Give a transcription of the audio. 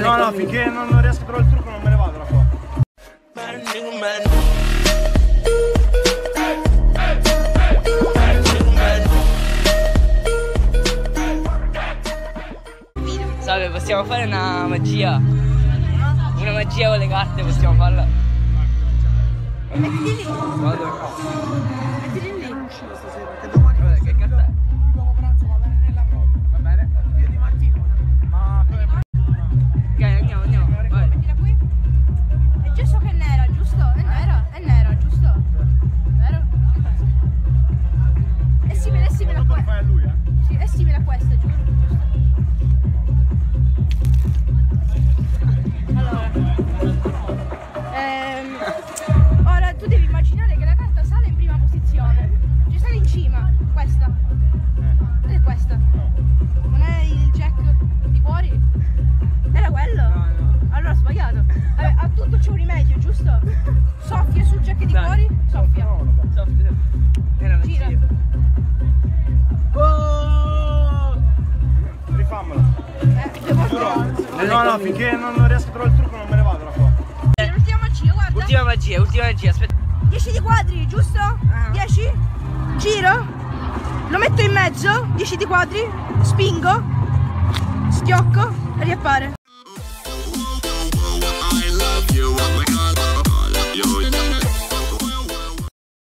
No, no, finché non riesco a trovare il trucco non me ne vado da qua. Salve, possiamo fare una magia? Una magia con le carte, possiamo farla? Mettili lì. Vado. Mettili lì. Vabbè, che carta è? Dopo pranzo va bene nella prova. Va bene? Io di mattino. Ma Ok, andiamo, vai. Mettila qui. È giusto che è nera, giusto? È nera, giusto? Vero? È simile a lo fai a lui, eh? Sì, è simile a questa, giusto? Allora, ora tu devi immaginare che la carta sale in prima posizione, cioè sale in cima, questa, è questa, non è il jack di cuori? Era quello? No. Allora ho sbagliato, a tutto c'è un rimedio, giusto? Soffia sul jack di cuori, soffia, Era una gira. magia. Oh! Rifammela. Devo No, no, finché non riesco a trovare il trucco non me ne vado da qua. l'ultima magia, guarda. Ultima magia, aspetta. 10 di quadri, giusto? 10? Giro, lo metto in mezzo, 10 di quadri, spingo, schiocco e riappare.